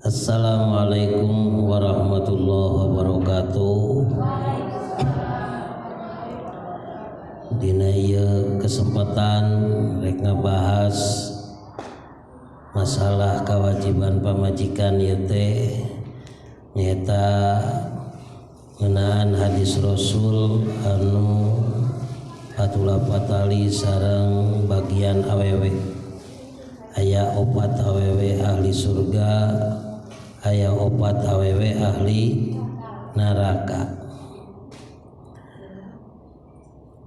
Assalamualaikum warahmatullahi wabarakatuh. Dina ieu kesempatan rek ngabahas masalah kewajiban pamajikan ieu teh nyaeta ngeunaan hadis Rasul anu patula patali sareng bagian awewe. Aya opat awewe ahli surga, aya opat awewe ahli neraka.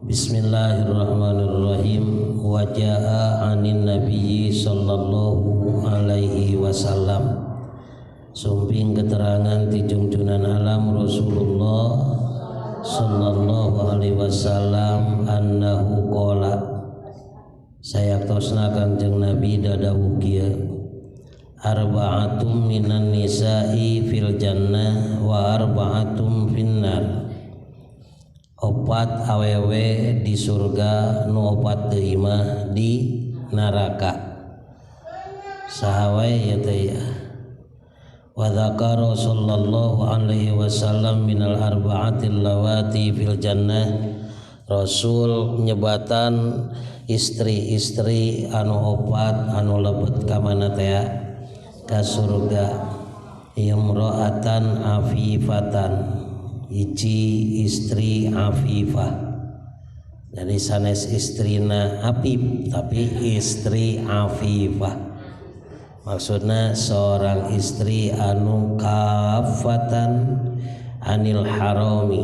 Bismillahirrahmanirrahim. Wa jaa 'anin nabiyyi sallallahu alaihi wasallam. Sumping keterangan ti junjunan alam Rasulullah sallallahu alaihi wasallam annahu qala, sayaktosna Kangjeng Nabi dadawuh kieu, arba'atum minan nisa'i fil jannah wa arba'atum finnar. Opat awewe di surga, nu opat deui mah di neraka. Saha wae ya teh ya. Wa dzakara sallallahu alaihi wasallam minal arba'atil lawati fil jannah. Rasul nyebatan istri-istri anu opat anu lebet ka mana teh ka surga. Imra'atan afifatan, hiji istri afifah. Jadi sanes istrina afif tapi istri afifah. Maksudna seorang istri anu kafatan anil harami,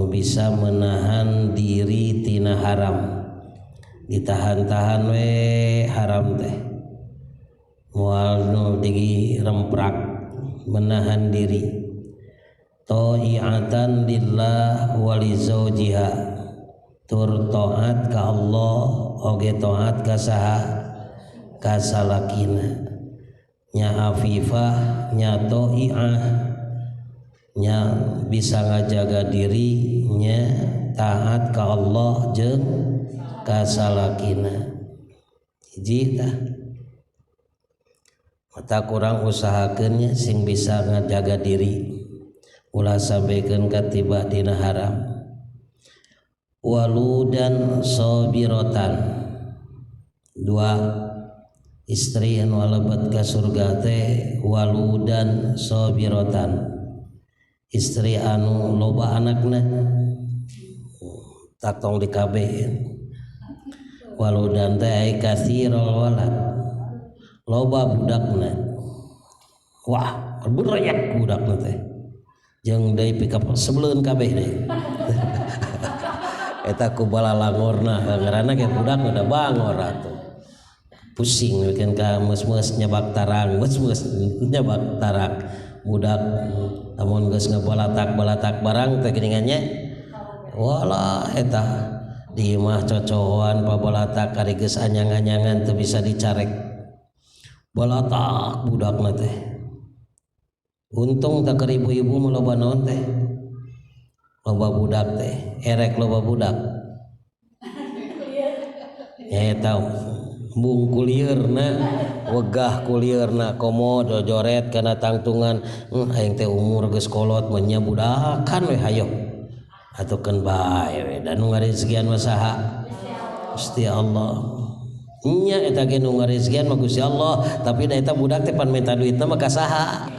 bisa menahan diri tina haram. Ditahan-tahan we haram teh moal nu diremprak, menahan diri. Ta'iatan lillah wa li zaujiha, tur taat ka Allah oge taat ka saha, ka salakina. Nya afifah, nya ta'iah, nya bisa ngajaga diri, nya taat ka Allah jeung ka salakina. Hiji tah mata kurang usahakeun nya sing bisa ngajaga diri ulah sabekeun katiba dina haram. Waludan sabirotan, dua istri anu lebet ka surga teh waludan sabirotan, istri anu loba anakna tak tong dikabehin. Waludan teh ai kasirul walad, loba budakna. Wah, bereyak budakna teh. Jeung deui pika sebeleun kabeh deui. Eta ku balalangorna ngaranna ge budak udah bangor atuh. Pusing bikin ka meus-meus nyabak tarang, meus-meus nyabak tarang. Budak amun geus ngabalatak-balatak barang teh geuningannya walah eta di mah cocoan pabalatak ari geus anyang-anyangan teu bisa dicarek. Balatak budakna teh. Untung tak keur ibu-ibu mah loba naon teh? Loba budak teh, erek loba budak. Eta bung kulierna, wegah kulierna komo joret kana tangtungan. Aing teh umur geus kolot mah nya budakan we hayo. Atukeun bae we dan nu ngarezekian mah saha? Gusti Allah. Nya eta ge nu ngarezekian mah Gusti Allah, tapi da eta budak teh pan minta duitna mah ka saha?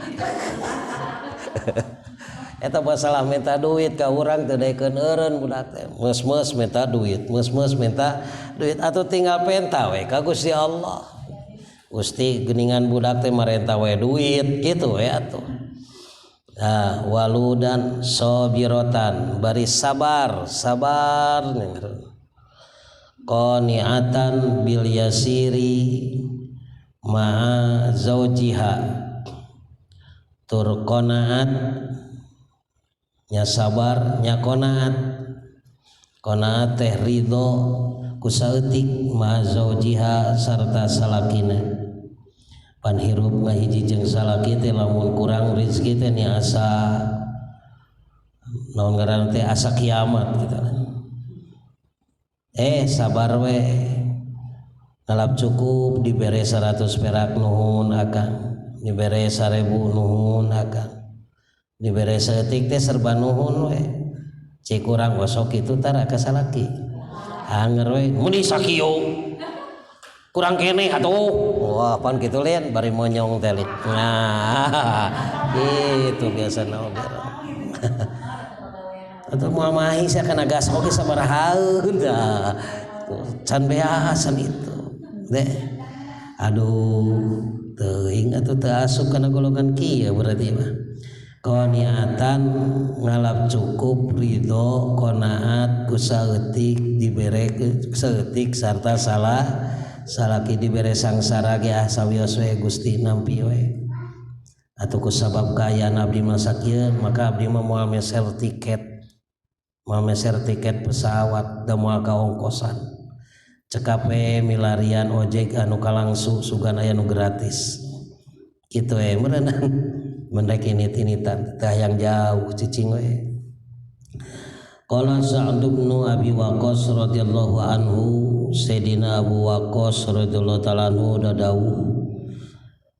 Eta masalah minta duit ka urang teu daekeun eureun budak teh. Meus-meus minta duit, meus-meus minta duit atuh tinggal penta we ka Gusti Allah. Gusti geuningan budak teh marenta we duit kitu we atuh. Nah, waludan sabirotan, bari sabar qani'atan bil yasiri ma'a zaujiha, tur qanaat nya sabar nya qanaat. Qanaat teh ridho ku saeutik ma'a zaujiha sarta salakina. Pan hirup ngahiji jeung salaki teh lamun kurang rezeki teh nya asa naon ngaranna teh asa kiamat gitu kan. Sabar we ngalap cukup dibere 100 perak nuhun akang dibere 1000 nuhun akang dibere seetik teh serba nuhun we cik kurang gosok itu tara ka salaki anger we mun sakieu kurang kene atuh wah pan kitu lain bari monyong teh nah gitu biasana oge atau moal mahi sia kana gas oge sabarahaeun dah can beasan itu deh aduh teuing atuh teu asup kana golongan kieu berarti mah qaniatan ngalap cukup ridho qanaat ku saeutik dibere saeutik sarta salaki dibere sangsara ge sawios we Gusti nampi we atuh ku sabab kaayaan abdi mah sakieu maka abdi mah moal meser tiket pesawat da moal kaongkosan cekape milarian ojek anu kalangsu sugan aya nu gratis kitu we meunang mendek init-initan teh yang jauh cicing we qala Sa'd bin Abi Waqqas radhiyallahu anhu Sayyidina Abu Waqqas radhiyallahu ta'ala anhu dawuh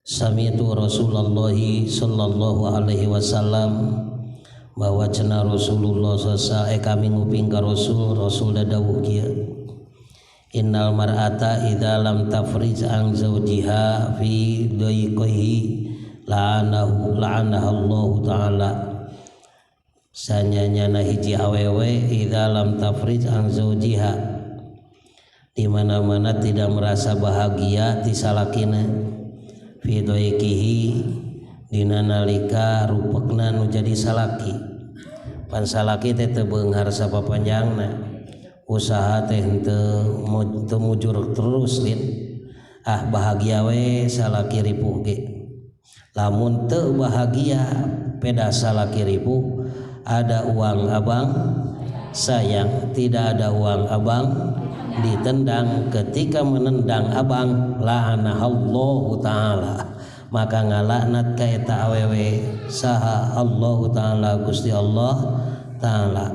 sami'tu Rasulullah sallallahu alaihi wasallam bahwa cenah Rasulullah sallallahu kami nguping ka Rasul dawuh kieu innal mar'ata idza lam tafriz an zawjiha fi dayqihi la'anaha Allah taala sanyanya hiji awewe idza lam tafriz an zawjiha di mana-mana tidak merasa bahagia ti salakina fi dayqihi dina nalika rupekna nu jadi salaki pan salaki teh teu beunghar sapapanjangna usaha teh teu mujur terus lin bahagia we salaki ripuh ge lamun teu bahagia peda salaki ripuh ada uang abang sayang tidak ada uang abang ditendang ketika menendang abang la'anahallahu ta'ala maka ngalaknat ka eta awewe saha Allah taala Gusti Allah taala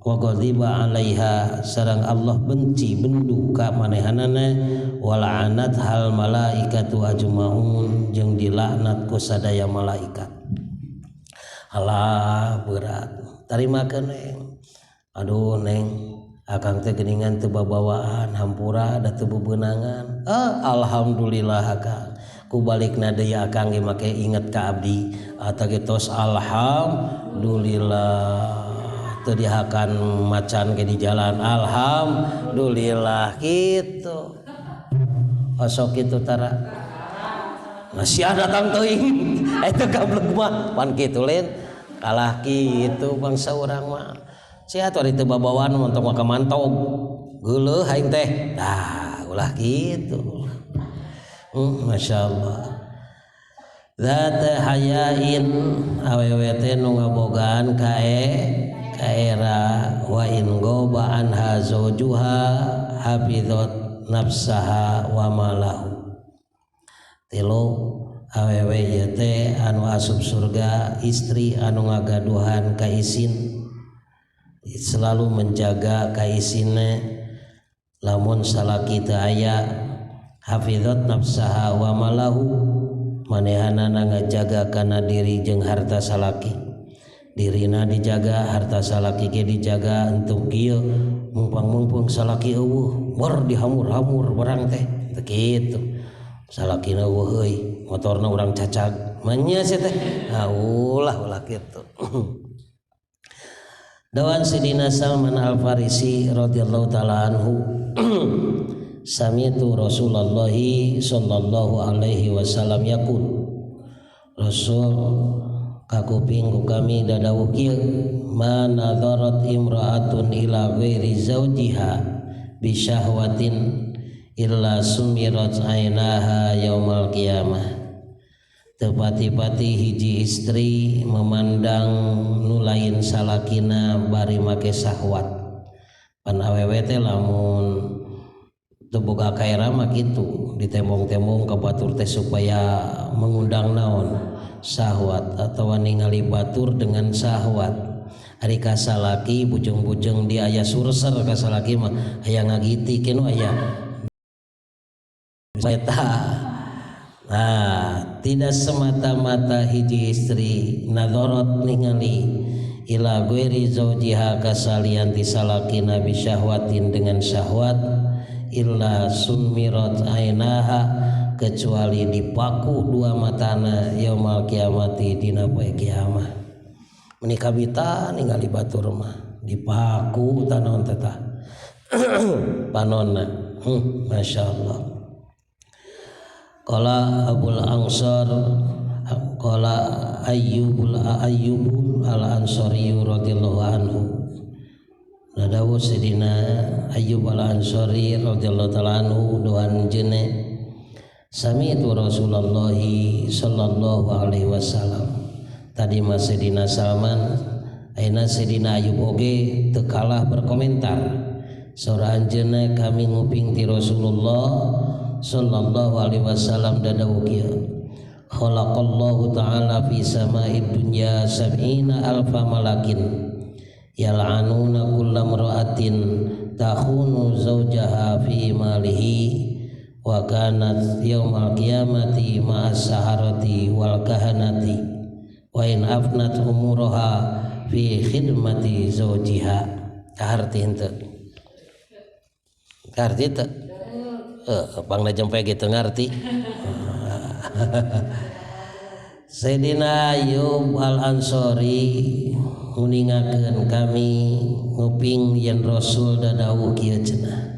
wa ghadiba 'alaiha sareng Allah benci bendu ka manehanana wa la'anat hal malaikatu ajmaun jeung dilaknat ku sadaya malaikat alah berat tarimakeun neng aduh neng akang teh geuningan teu babawaan hampura da teu bebeunangan alhamdulillah akang kubalikna deui akang ge make inget ka abdi eta ge tos alhamdulillah teu dihakan macan ge di jalan alhamdulillah kitu osok kitu tara sia datang teuing eta gablek mah pan kitu lain kalah kitu bangsa urang mah sia atuh ari teu babawaan montok maka mantog geuleuh aing teh tah ulah kitu Masya Allah Zata hayain awewe teh nu ngabogaan kaera wa in goba anha zawjuha hafizat nafsaha wa malahu tilu awewe ieu teh anu asup surga istri anu ngagaduhan ka isin selalu menjaga ka isine lamun salaki teu aya hafizat nafsaha wa malahu manehanana ngajaga kana diri jeung harta salaki dirina dijaga harta salaki ge dijaga entuk kieu mumpang salaki eueuh bor dihamur-hamur barang teh teu kitu salakina eueuh euy motorna urang cacag manya sia teh ulah kitu dawan Sidina Salman Al-Farisi radhiyallahu taala anhu sami'tu Rasulullah sallallahu alaihi wasallam yaqul Rasul kakuping ku kami dadawuh kieu ma nadharat imra'atun ila ghairi zawjiha bi syahwatin illa sumirat ainaha yaumal qiyamah teu pati-pati hiji istri memandang nu lain salakina bari make syahwat pan awewe teh lamun teu boga kaera mah kitu ditembong-tembong ka batur teh supaya mengundang naon syahwat atawa ningali batur dengan syahwat ari ka salaki bujeng-bujeng dia aya surser ka salaki mah aya ngagiti kenu aya eta Tidak semata-mata hiji istri nadorot ningali ila ghairi zaujiha kasalian tisalakina bi syahwatin dengan syahwat illa sumirat ainaha kecuali dipaku dua matana yaumul kiamati dina poe kiamat. Menikah bita ningali batur mah dipaku tanaon tetah panonna. Masyaallah. Qala Abul Ansar qala Ayyub al-Ansari radhiyallahu anhu. Nadawu Sayyidina Ayyub al-Ansari radhiyallahu ta'ala anhu doan jeune sami'tu Rasulullah sallallahu alaihi wasallam. Tadi mas Sayyidina Salman ayeuna Sayyidina Ayyub oge teu kalah berkomentar. Saur anjeunna kami nguping ti Rasulullah sallallahu alaihi wasallam dadawu kieu khalaqallahu ta'ala fi sama'id dunya sab'ina alfa malakin yal'anuna kulla mar'atin takhunu zawjaha fi malihi wa kanat yaumal qiyamati ma'as saharati wal kahanati wa in afnat umuraha fi khidmati zawjiha. Kaharti henteu kaharti teu pangna jempe gitu ngarti. Sayyidina Ayyub al-Ansari nguningakeun kami nguping yen Rasul dadawuh kieu cenah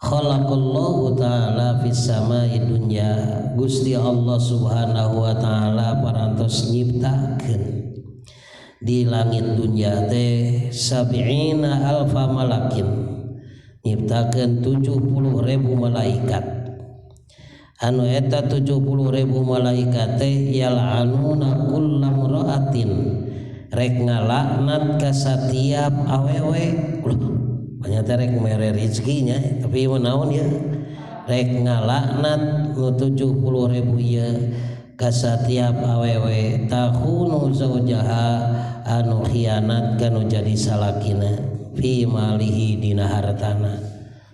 khalaqallahu ta'ala fis samai dunya. Gusti Allah subhanahu wa ta'ala parantos nyiptakeun di langit dunya teh sab'ina alfa malakin, nyiptakeun 70.000 malaikat. Anu eta 70.000 malaikat teh yal'anuna kullam ra'atin, rek ngalaknat ka satiap awewe. Ternyata rek mere rezekinya, tapi naon ya? Rek ngalaknat nu 70.000 ieu ka satiap awewe takhunu zaujaha anu khianat kanu jadi salakina fi malihi dina hartana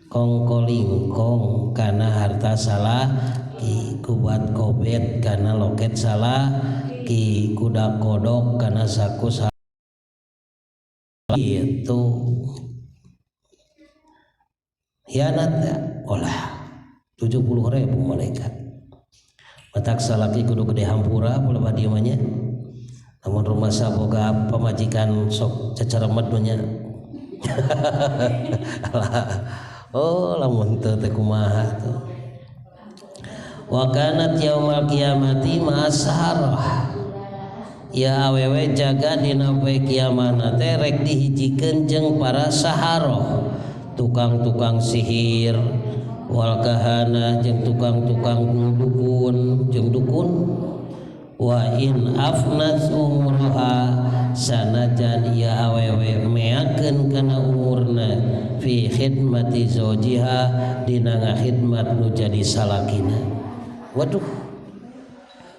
kongkolingkong kana harta salah ki kubat kobet kana loket salah ki kuda kodok kana saku salah itu khianat olah 70.000 malaikat. Matak salaki kudu gede hampura pula badieunya. Namun rumah saboga pamajikan sok cacaremet nya. Oh lamun teu teh kumaha tuh. Wa kanat yaumul qiyamati ma'asharah. Ya awewe jaga dina poe kiamat teh rek dihijikeun jeung para saharoh, tukang-tukang sihir, wal kahana jeung tukang-tukang dukun jeung dukun. Wa in afnat umurha sanajan ya awewe meakeun kana umurna fi khidmati zawjiha dina ngahidmat nu jadi salakina. Waduh,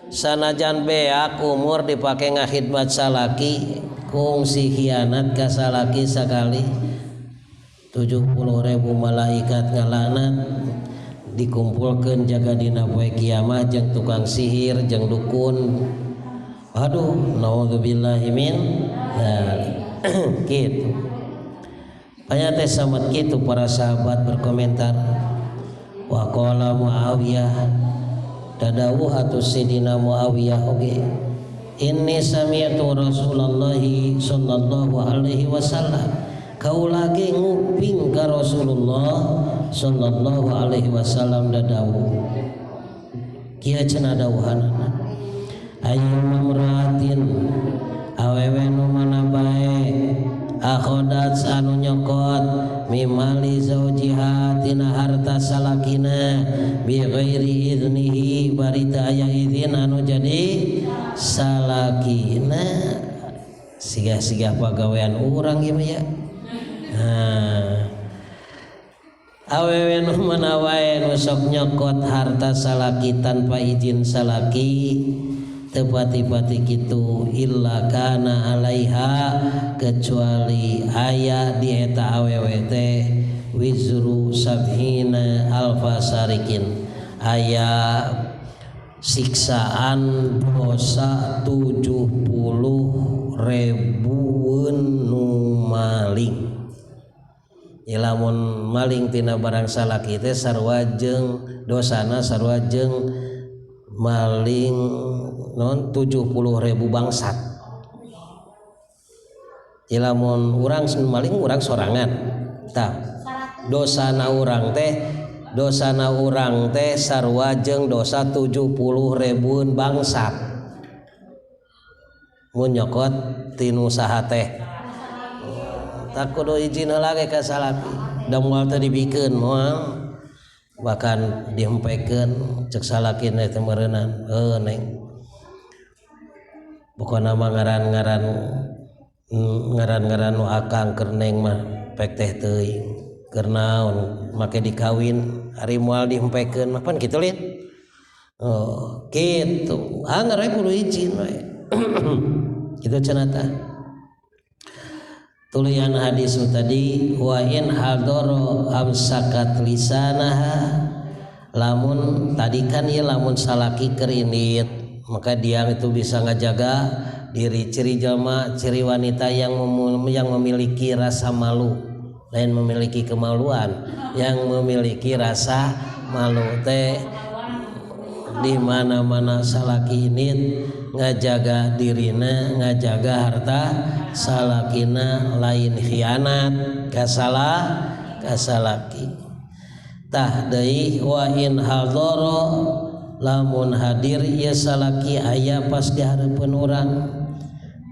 sanajan beak umur dipake ngahidmat salaki kungsi khianat ka salaki sakali 70.000 malaikat ngalaknat dikumpulkeun jaga dina poe kiamat jeung tukang sihir jeung dukun. Aduh, naudzubillahi min gitu. Aya teh samet kitu para sahabat berkomentar. Wa qala Muawiyah, dadawuh atuh Sayyidina Muawiyah oge, inni sami'tu Rasulullah sallallahu alaihi wasallam, kaula ge nguping ka Rasulullah sallallahu alaihi wasallam dadawuh kieu cenah dawuhanna, ayu mamratin awewe nu mana bae akhodat anu nyokot mimali zaujiha tina harta salakina bi ghairi idnihi barita aya izin anu jadi salakina siga-siga pagawean urang ieu ya. Awewe nu mana wae nu sok nyokot harta salaki tanpa izin salaki tepati-pati kitu illa kana alaiha kecuali aya di eta awewe teh wizru sabhina alfa sarikin, aya siksaan dosa 70.000 nu maling. Lamun maling tina barang salaki teh sarua jeung dosana sarua jeung maling non 70.000 bangsat. Lamun urang maling urang sorangan tah dosana urang teh sarua jeung dosa 70.000 bangsat mun nyokot tinu saha teh tak kudu izin heula ge ka salaki da moal teh dibikeun moal bahkan dihempekeun cek salaki teh meureunnan neng pokona mah ngaran-ngaran nu akang keur neng mah pek teh teuing keur naon make dikawin ari moal dihempekeun mah pan kitu lin kitu anggar we kudu izin we kitu cenah tah tulian hadis tadi wa in hadoro amsakat lisanaha lamun tadi kan ya lamun salaki kerinit maka dia itu bisa ngajaga diri. Ciri jalma ciri wanita yang memiliki rasa malu lain memiliki kemaluan yang memiliki rasa malu teh di mana-mana salaki ini ngajaga dirina ngajaga harta salakina lain khianat kasalaki tah deui wa in hadara lamun hadir ieu salaki aya pas di hareupeun urang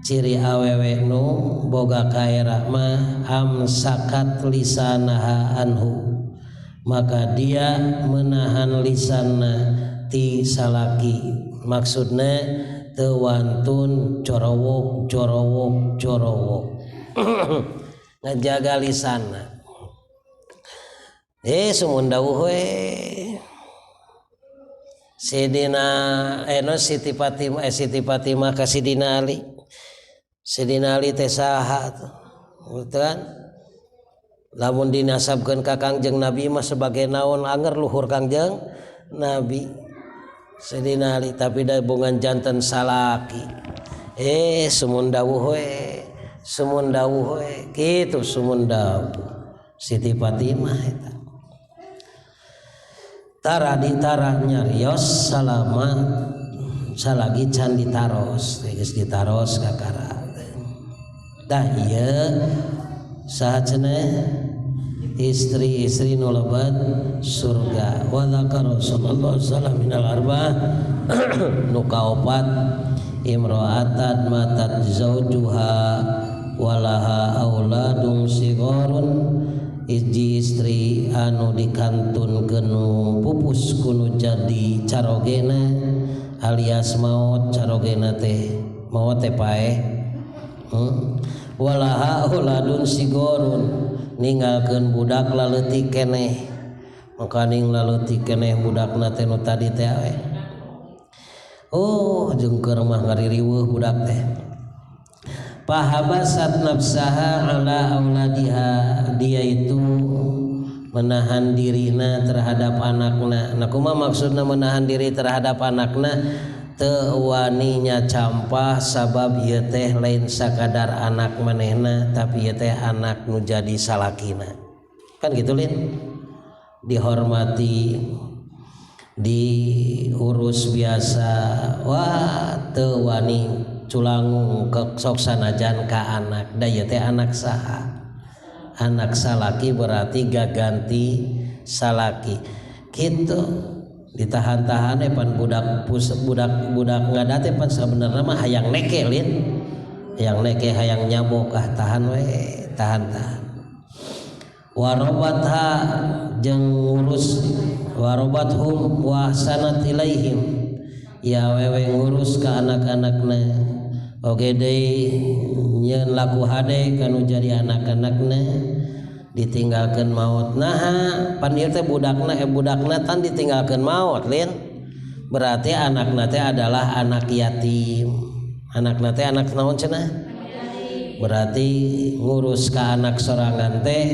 ciri awewe nu boga kaera mah amsakat lisanaha anhu maka dia menahan lisanna ti salaki maksudna teu wantun corowok ngajaga lisanna sumun dawuh we Sidina Siti Fatimah ka Sidina Ali teh saha kan lamun dinasabkeun ka Kangjeng Nabi mah sebagai naon anger luhur Kangjeng Nabi Sidina Ali tapi da bungan janten salaki sumun dawuh we kitu sumun dawuh Siti Fatimah eta tara nyarios salama salagi can ditaros geus ditaros kakara dah ieu saha cenah istri-istri nu lebat surga wa dzakara sallallahu alaihi wasallam minal arba'ah nu kaopat imra'atan matat zaujuha walaha auladun sigharun iji istri anu dikantunkeun pupus kunu jadi carogena alias maot carogena teh maot teh paeh walaha auladun sigharun ninggalkeun budak laleutik keneh maka ning laleutik keneh budakna teh nu tadi teh we jeung keur mah ngaririweuh budak teh pahabasat nafsaha ala auladiha dia itu menahan dirina terhadap anakna nah kumaha maksudna menahan diri terhadap anakna teu wani nya campah sabab ieu teh lain sakadar anak manehna tapi ieu teh anak nu jadi salakina kan gitu lin dihormati diurus biasa wah teu wani culangung sok sanajan ka anak da ieu teh anak saha anak salaki berarti gaganti salaki kitu ditahan-tahan pan budak ngada teh pan sabenerna mah hayang neke lin hayang neke hayang nyabok tahan we tahan warobatha jeung ngurus warobathum wa sanat ilaihim ya wewe ngurus ka anak-anakna oge deui nyeun laku hade kanu jadi anak-anakna ditinggalkeun maut nah pan ieu teh budakna tan ditinggalkeun maut lin berarti anakna teh adalah anak yatim anakna teh anak naon cenah berarti ngurus ka anak sorangan teh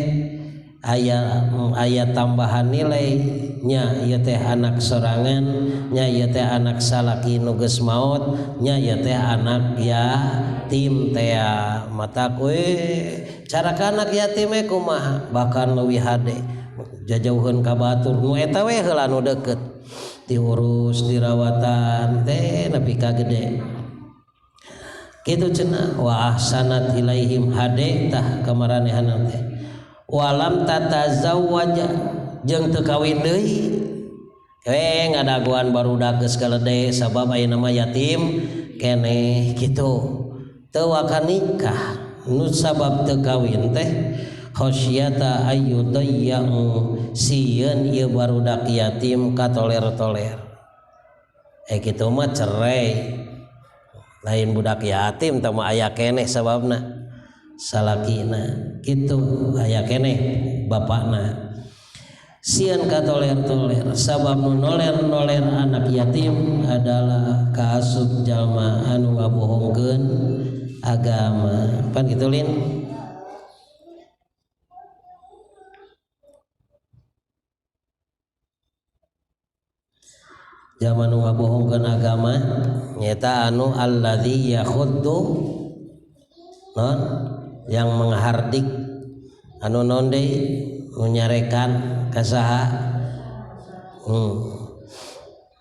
aya tambahan nilainya ieu teh anak sorangan nya ieu teh anak salaki nu geus maot nya ieu teh anak yatim teh mata kue cara ka anak yatim kumaha bahkan leuwih hade jajauheun ka batur nu eta we heula nu deukeut diurus dirawatan teh nepi ka gede kitu cenah wa ahsanat ilaihim hade tah kamaranehanna teh walam tatazawwaja jeung teu kawin deui ngadaguan barudak geus galede sabab aya nama yatim keneh kitu teu akan nikah nu sabab teu kawin teh khasyata ayyudayyu sieun ieu barudak yatim katoler-toler kitu mah cerai lain budak yatim teh mah aya keneh sababna salakina kitu aya keneh bapakna sieun katoler-toler sabab nu noler-noler anak yatim adalah kaasup jalma anu ngabohongkeun agama pan kitu lin jalma nu ngabohongkeun agama nyata anu alladzi yakhuddu non yang menghardik anu non deui nu nyarekan ka saha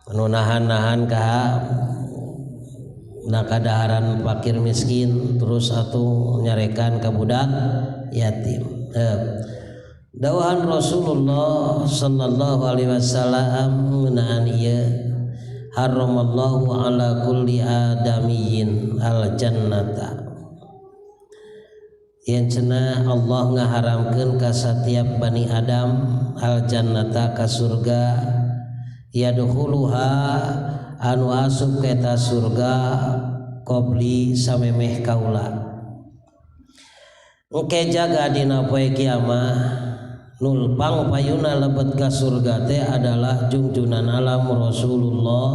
anu nahan-nahan ka kadaharan fakir miskin terus atuh nyarekan ka budak yatim dawahan Rasulullah sallallahu alaihi wasallam ngeunaan ieu haramallahu ala kulli adamiyyin al jannata yang cenah Allah ngaharamkeun ka setiap bani Adam al jannata ka surga yadkhuluha anu asup ka eta surga qabli samemeh kaula engke jaga dina poe kiamah nulpang payuna lebet ka surga teh adalah junjunan alam Rasulullah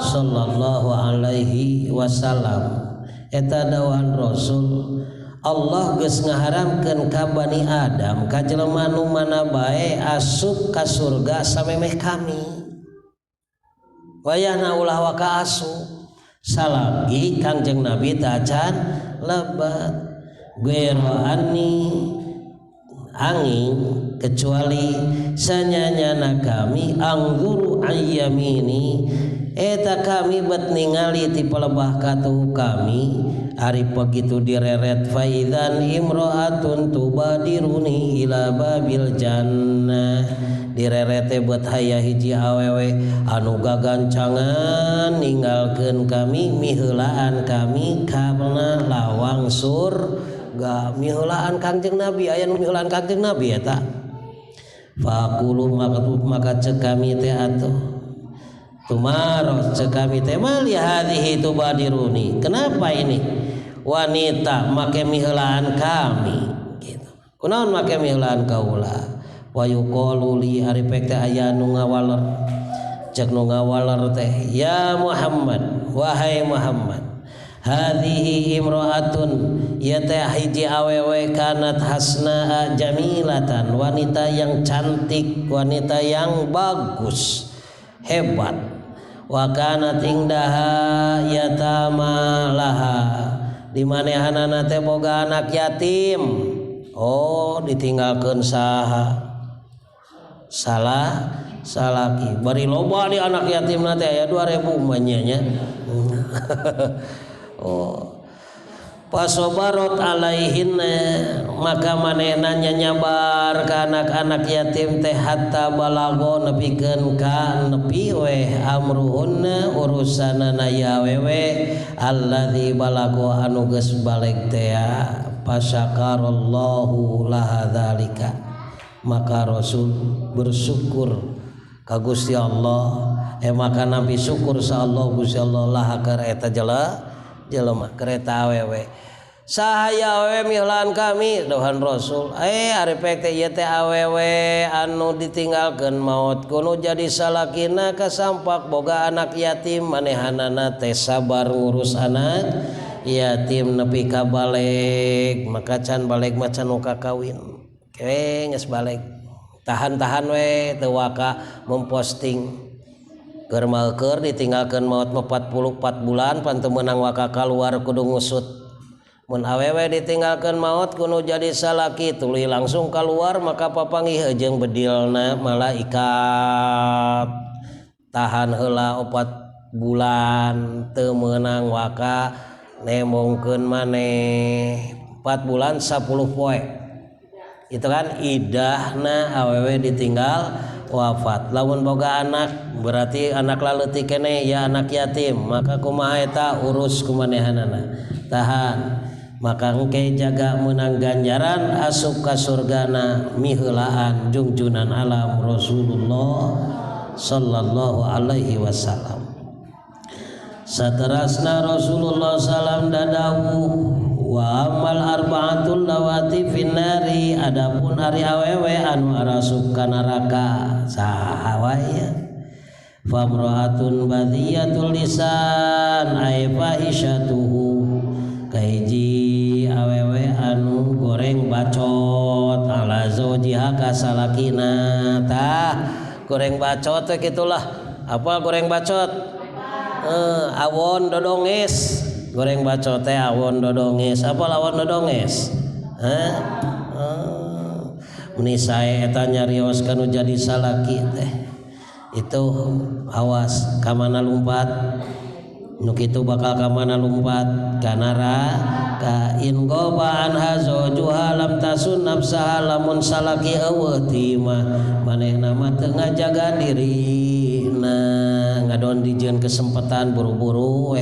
sallallahu alaihi wasallam eta dawahan Rasul Allah geus ngaharamkeun ka Bani Adam ka jelema nu mana bae asup ka surga samemeh kami wayahna ulah waka asup salagi Kangjeng Nabi tacan lebat gueroani angin kecuali sanyanyana kami angguru ayyamini eta kami bet ningali ti palebah katuh kami ari begitu direret faidan imro'atun tubadiruni ila babil jannah direrete bet hayah hiji awewe anu gagancangan ninggalkeun kami miheulaan kami kana lawang surga miheulaan Kangjeng Nabi aya nu miheulaan Kangjeng Nabi eta faqulu maka cek kami teh atuh tumaros cek kami teh mali hadhihi tubadiruni kenapa ini wanita make miheulaan kami gitu kunaon make miheulaan kaula wa yuqalu li ari pek teh aya nu ngawaler cek nu ngawaler teh ya Muhammad wahai Muhammad hadhihi imraatun ya teh hiji awewe kanat hasna jamilatan wanita yang cantik wanita yang bagus hebat wa kanat ingdaha yatama laha di manehanana teh boga anak yatim oh ditinggalkeun saha salah salaki bari loba di anak yatimna teh aya 2000 manyanya oh pasobarot alaihinna maka manehna nyabar ka anak-anak yatim teh hatta balago nepikeun ka nepi we amruhunna urusanana ya wewe alladzi balago anu geus balik teh pasyakarallahu laha dzalika maka Rasul bersyukur ka Gusti Allah maka nabi syukur sa Allah Gusti Allah laha ka eta jelema kereta awewe sahaya awewe miheulaan kami dohan Rasul ari pek teh ieu teh awewe anu ditinggalkeun maot kuno jadi salakina kasampak boga anak yatim manehanana teh sabar ngurus anak yatim nepi ka balik maka can balik macan nu kakawin geus balik tahan-tahan we teu waka memposting keur maeukeur ditinggalkeun maot 44 bulan pan teu meunang waka kaluar kudu ngusut mun awewe ditinggalkeun maot kudu jadi salaki tuluy langsung keluar maka papanggih jeung bedilna malaikat tahan heula 4 bulan teu meunang waka nemongkeun maneh 4 bulan 10 poe itu kan idahna awewe ditinggal wafat. Lamun boga anak berarti anak laleutik keneh ya anak yatim maka kumaha eta urus kumanehanana tahan maka engke jaga meunang ganjaran asup ka surgana miheulaan junjunan alam Rasulullah sallallahu alaihi wasallam. Saterasna Rasulullah sallam dadawuh wa amal arba'atul lawati finnari adapun ari awewe anu arasup ka neraka saha wae famraatun badiyatul lisan ay fahisyatuhu kahiji awewe anu goreng bacot ala zaujiha ka salakina tah goreng bacot teh kitulah apa goreng bacot awon dodonges goreng bacot teh awon dodonges apa lawan dodonges meni sae eta nyarios kanu jadi salaki teh itu awas ka mana lumpat nu kitu bakal ka mana lumpat ka neraka in goba anha zawjuha lam tasun nafsaha lamun salaki eueuh ti mah manehna mah teu ngajaga dirina ngadon dijieun kesempatan buru-buru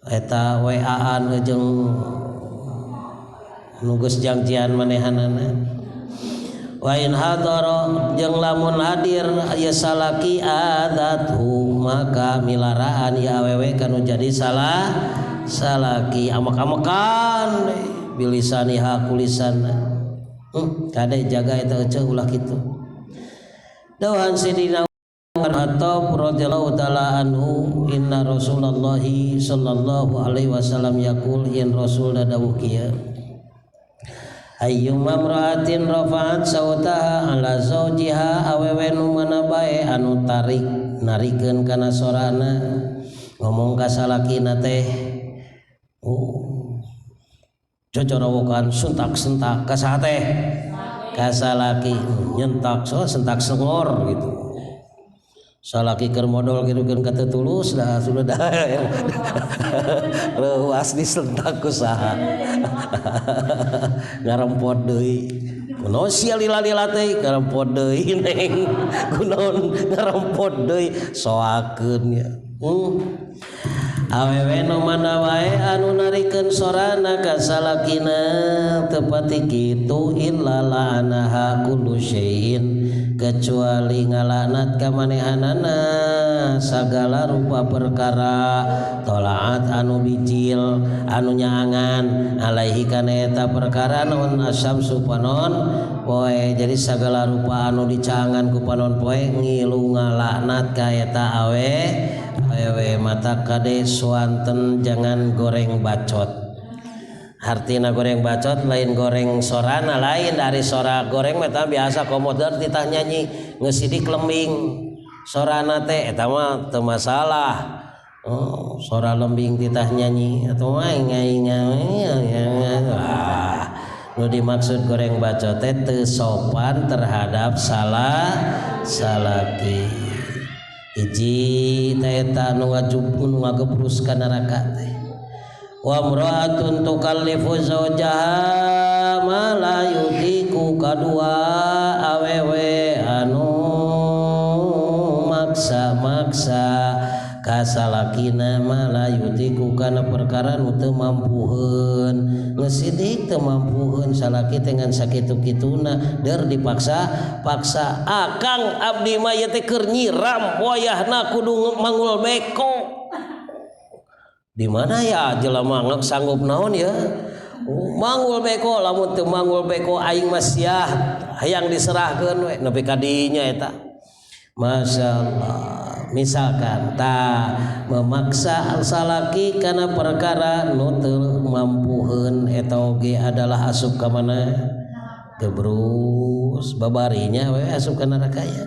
eta WA-an jeung nugas janjian manehanana wa in hadara jeung lamun hadir aya salaki adathu maka milaraan ya awewe kanu jadi salah salaki amak-amakan bilisaniha kulisanna kade jaga eta eueuh ulah kitu dawan sidina Khattab radhiyallahu taala anhu inna Rasulullah sallallahu alaihi wasallam yaqul in Rasul dawuh kieu ayyuma imra'atin rafa'at sautaha ala zawjiha awewe nu mana bae anu tarik narikeun kana sorana ngomong ka salakina teh cocorowokan suntak-sentak ka saha teh ka salaki nyentak so sentak sengor gitu salaki keur modal kirukeun ka teu tulus dah sudah dah leuas disentak ku saha ngarempot deui kunaon sia lila-lila teh ngarempot deui neng kunaon ngarempot deui soakeun ya awewe nu mana wae anu narikeun sorana ka salakina teu pati kitu illa la'anaha kullu syai'in kecuali ngalaknat ka manehanana sagala rupa perkara tolaat anu bijil anu nyaangan alaihi kana eta perkara naon asyamsu panon poe jadi sagala rupa anu dicaangan ku panon poe ngilu ngalaknat ka eta awewe mata kade swanten jangan goreng bacot artina goreng bacot lain goreng sorana lain dari sora goreng meta biasa komoder titah nyanyi ngesidik lembing sorana teh eta mah teu masalah sora lembing titah nyanyi atuh mah nu dimaksud goreng bacot teh teu sopan terhadap salaki hiji teh eta nu ngagebrus ka neraka teh wa imra'atun tukallifu zawjaha ma la yutiku kadua awewe anu maksa-maksa ka salakina ma la yutiku kana perkara nu teu mampuheun ngesidik teu mampuheun salaki teh ngan sakitu-kituna der dipaksa akang abdi mah ieu teh keur nyiram wayahna kudu mangul beko di mana ya jelema sanggup naon ya mangul beko lamun teu mangul beko aing mah siah hayang diserahkeun we nepi ka dinya eta masyaallah misalkan memaksa salaki kana perkara nu teu mampuheun eta oge adalah asup ka mana gebrus babarinya we asup ka neraka ya.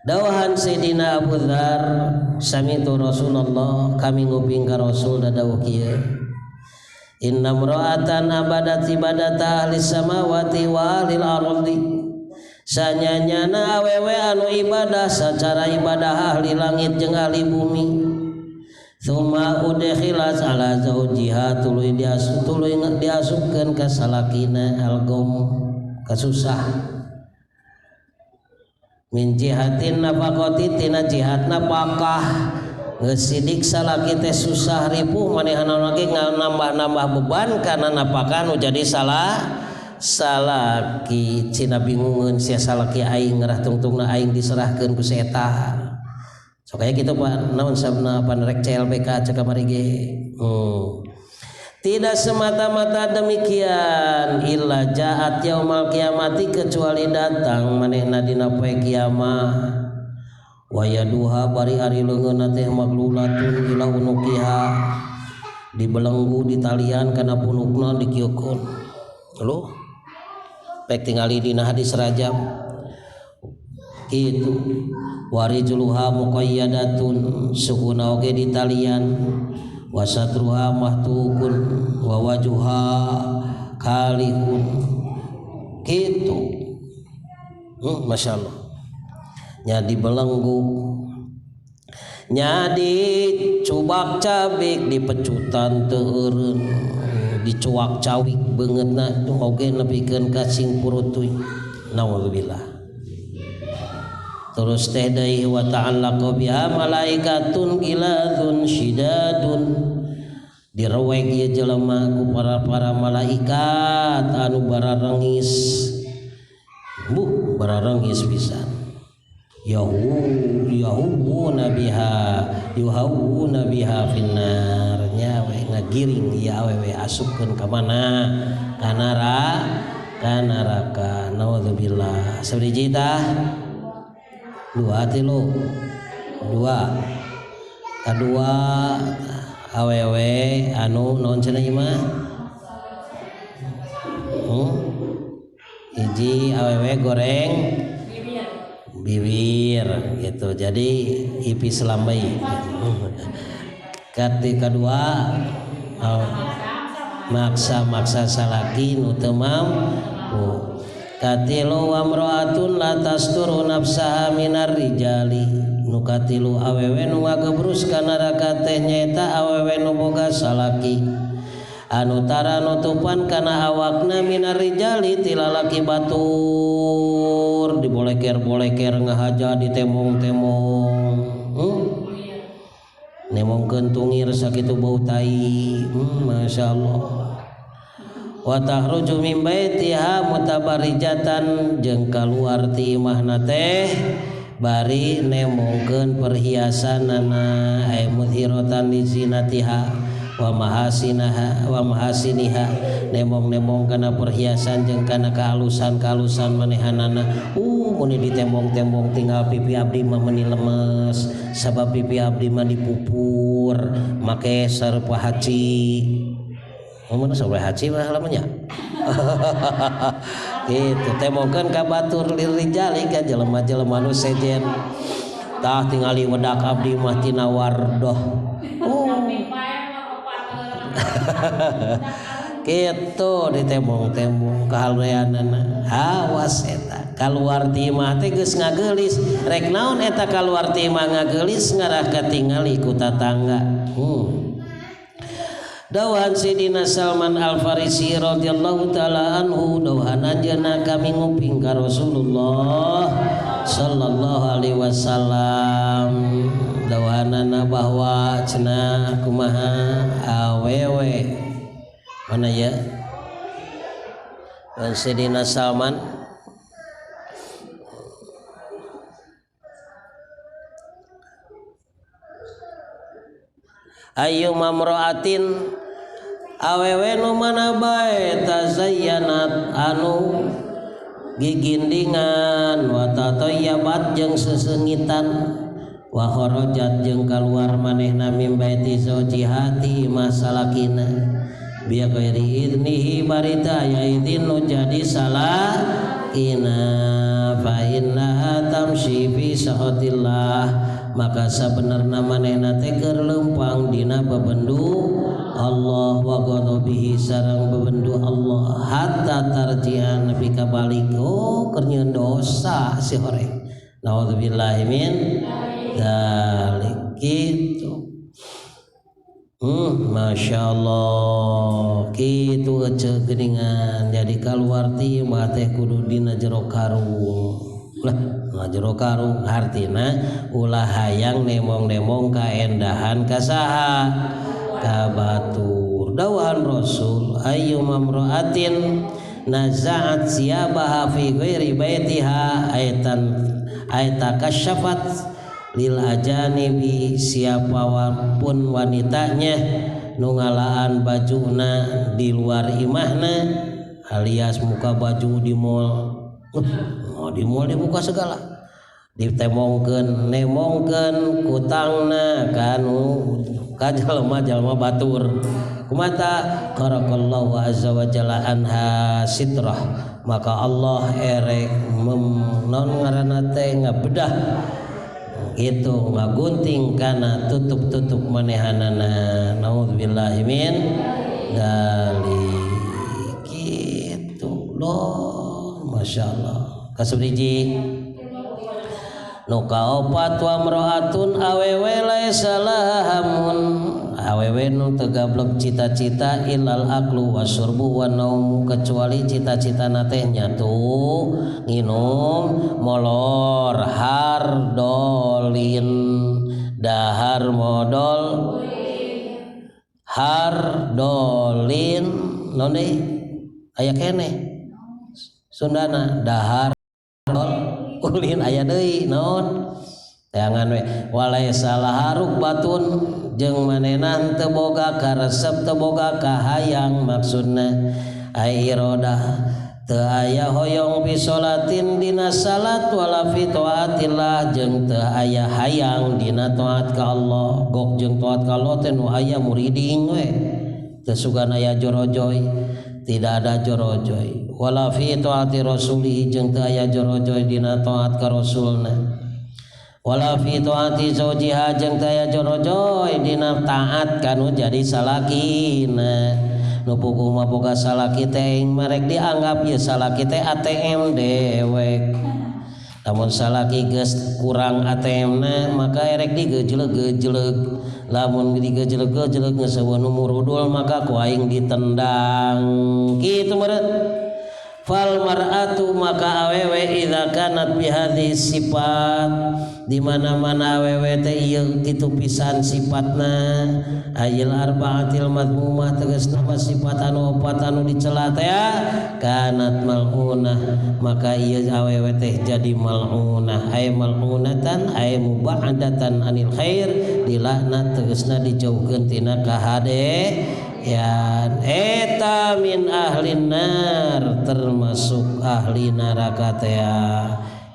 Dawahan Sayyidina Abu Dzar sami'tu Rasulullah kami nguping ka Rasul dawuh kieu inna imra'atan abadat ibadata ahli samawati wa ahli al-ardi sanyanyana awewe anu ibadah sacara ibadah ahli langit jeung ahli bumi tsumma udkhilat ala zaujiha tuluy diasupkeun ka salakina algom kasusah min jihatin nafaqati tina jihad nafkah geus sidik salaki teh susah ripuh manehna lagi nambah-nambah beban kana nafkah nu jadi salaki cina bingungeun sia salaki aing ngarah tungtungna aing diserahkeun ku si eta sok aya kitu Pak naon sabna panerek CLBK cek kamari ge. Tidak semata-mata demikian illa jaat yaumal kiamati kecuali datang manehna dina poe kiamah wa yaduha bari ari leungeunna teh maglulatun ila unukiha dibelenggu ditalian kana punukna dikieukeun lho pek tingali dina hadis Rajab kitu warijuluha muqayyadatun sukuna oge ditalian wasatruha mahtukun wa wajuha kalihun gitu. Masya Allah nya dibelenggu nya dicubak cabik dipecutan teu eureun dicuak cawik beungeutna oge nepikeun ka sing purutuy naudzubillah. Terus teh deui wa ta'allaqa biha malaikatun giladun syidadun direweg ieu jelema ku para malaikat anu bararengis bararengis pisan yuhawwuna biha finnar nya we ngagiring ieu awewe asupkeun ka mana ka neraka naudzubillah. Sabaraha tah 2 kadua awewe anu naon cenah ieu mah hiji awewe goreng bibir gitu jadi ipis lambai kedua maksa salaki nu teu mampu katilu wamro'atun la tasturu nafsaha minar rijali nu katilu awewe nu ngagebrus ka neraka teh nyaeta awewe nu boga salaki anu tara nutupan kana awakna minar rijali ti lalaki batur diboleker-boleker ngahaja ditemong-temong nemongkeun tungir sakitu bau tai masyaallah. Wa tahruju min baitiha mutabarijatan jeung kaluar ti imahna teh bari nemongkeun perhiasanana ay mudhiratan li zinatiha wa mahasiniha nemong-nemong kana perhiasan jeung kana kahalusan-kahalusan manehanana mun ditembong-tembong tinggal pipi abdi mah meuni lemes sabab pipi abdi mah dipupur make sareupa haci mun sampai haji mah lamanya gitu temongkeun ka batur lirijali ka jelema-jelema nu sejen tah tingali wedak abdi mah tina wardoh gitu ditemong-temong kahaluyanana awas eta kaluar ti imah teh geus ngageulis rek naon eta kaluar ti imah ngageulis ngarah katingali ku tatangga. Dawahan Sayyidina Salman Al-Farisi radhiyallahu taala anhu dawahan anjeunna kami nguping ka Rasulullah sallallahu alaihi wasallam dawahanana bahwa cenah kumaha awewe mana ya dan Sayyidina Salman ayu mamraatin awewe nu mana bae tazayyanat anu gigindingan wa tatayyabat jeung sesengitan wa kharajat jeung kaluar manehna mim baiti zaujihati masalakina biya ghairi idnihi barita aya idin nu jadi salah ina fa inna tamshi fi sahatillah maka sabenerna manehna teh keur leumpang dina bebendu Allah wa ghadabihi sareng bebendu Allah hatta tarji'an nepi ka balik keur nyieun dosa si horeng naudzubillahi min dzalik kitu. Masya Allah kitu ece geningan jadi kaluarti mah teh kudu dina jero karung lah na jero karung artina ulah hayang nemong-nemong kaendahan kasaha ka batur dawahan Rasul ayyu mamra'atin naza'at siyabaha fi ghairi baitiha ayatan kasyafat lil ajanibi siapapun wanitanya nu ngalaan bajuna di luar imahna alias muka baju di mall di mall dibuka segala ditemongkeun nemongkeun kutangna kanu ka jalma batur kumata qarakallahu azza wa jalla anha sitrah maka Allah erek non ngaranna teh ngabedah itu ngagunting kana tutup-tutup manehanana naudzubillahi min dzalik gitu loh masyaallah kasubiji nu kaopat wa mraatun awewe laisa lahamun awewe nu teu gablek cita-cita ilal aklu wasyurbu wa naum kecuali cita-citana teh nyatu nginum molor hardolin dahar modol hardolin naon deui aya keneh Sundana dahar ulin aya deui naon teangan we walaisa laharuk batun jeung manehna teu boga karesep teu boga kahayang maksudna ai irodah teu aya hoyong fi salatin dina salat wala fi taatillah jeung teu aya hayang dina taat ka Allah gok jeung taat ka Allah teh nu aya muriding we teu sugan aya jorojoy tidak ada jorojoy wala fi taati rasulih jeung teu aya jorojoy dina taat ka rasulna wala fi taati zaujiha jeung teu aya jorojoy dina taat kanu jadi salakina nu puguh mah boga salaki teh merek dianggap ieu salaki teh ATM dewek lamun salaki geus kurang ATM-na maka erek digejleg-gejleg lamun digejleg-gejleg geus eueuh nu murudul maka ku aing ditendang kitu meureun fal mar'atu maka awewe idza kanat bi hadhihi sifat di mana-mana awewe teh ieu kitu pisan sifatna ayil arba'atil madmumah tegasna sifat anu opat anu dicela teh kanat mal'unah maka ieu awewe teh jadi mal'unah ay mal'unatan ay mubadatan anil khair dilaknat tegasna dijauhkeun tina kahade ya eta min ahlin nar termasuk ahli neraka teh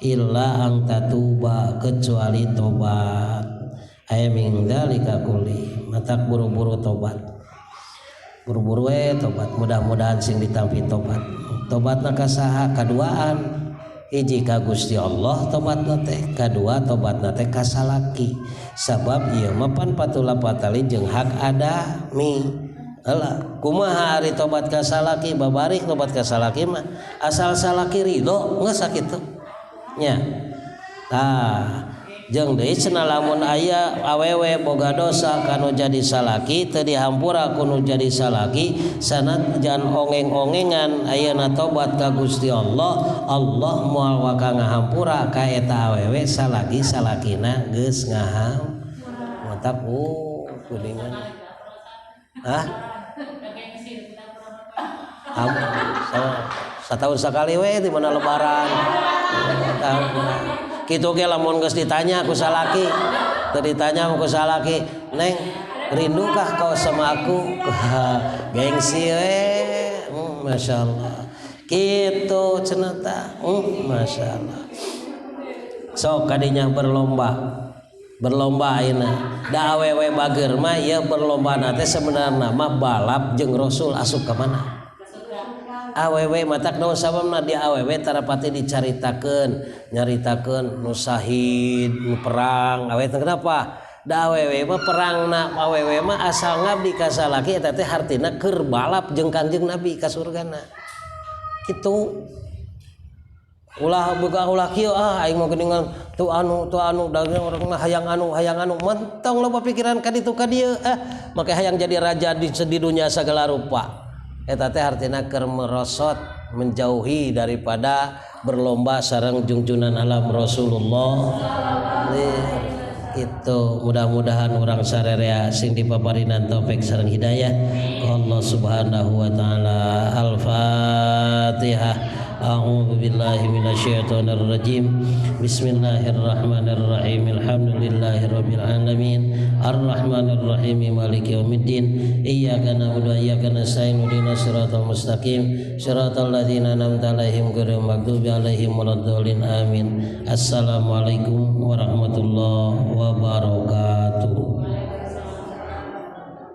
illa ang tatuba kecuali tobat aya min dzalika kulli matak buru-buru tobat buru-buru tobat mudah-mudahan sing ditampi tobatna ka saha kaduaan hiji ka Gusti Allah tobatna teh kadua tobatna teh ka salaki sabab ieu mah pan patula patali jeung hak adami alah kumaha ari tobat ka salaki babarik tobat ka salaki mah asal salaki ridho geus sakitu nya tah jeung deui cenah lamun aya awewe boga dosa kanu jadi salaki teu dihampura ku nu jadi salaki sanajan ongeng-ongengan ayeuna tobat ka Gusti Allah Allah moal waka ngahampura ka eta awewe salaki salakina geus ngaham matak kuningan setahun sekali we di mana lebaran kitu ge lamun geus ditanya ku salaki teu ditanya ku salaki neng rindukah kau sama aku gengsi we masyaallah kitu cenah tah masyaallah sok kadinya berlomba berlomba ayeuna da awewe bager mah ieu berlomba teh sebenarnya mah balap jeung Rasul asup ka mana awewe matak naon sababna di awewe tarapati dicaritakeun nyaritakeun nu sahid nu perang awewe kenapa da awewe mah perangna awewe mah asal ngabdi ka salaki eta teh hartina keur balap jeung Kangjeng Nabi ka surgana kitu ulah boga ulah kieu aing mah geuningan tu anu dagang urang mah hayang anu mentong loba pikiran ka ditu ka dieu make hayang jadi raja di dunya sagala rupa eta teh artina keur merosot menjauhi daripada berlomba sareng junjunan alam Rasulullah itu mudah-mudahan orang sarerea sing dipaparinan taufik sareng hidayah Allah Subhanahu wa taala. Al-Fatihah. A'udzu billahi minasyaitonir rajim. Bismillahirrahmanirrahim. Alhamdulillahirabbil alamin. Arrahmanir rahim. Maliki yaumiddin. Iyyaka na'budu wa iyyaka nasta'in. Ihdinas siratal mustaqim. Siratal ladzina an'amta 'alaihim ghairil maghdubi 'alaihim waladdallin. Amin. Assalamualaikum warahmatullahi wabarakatuh.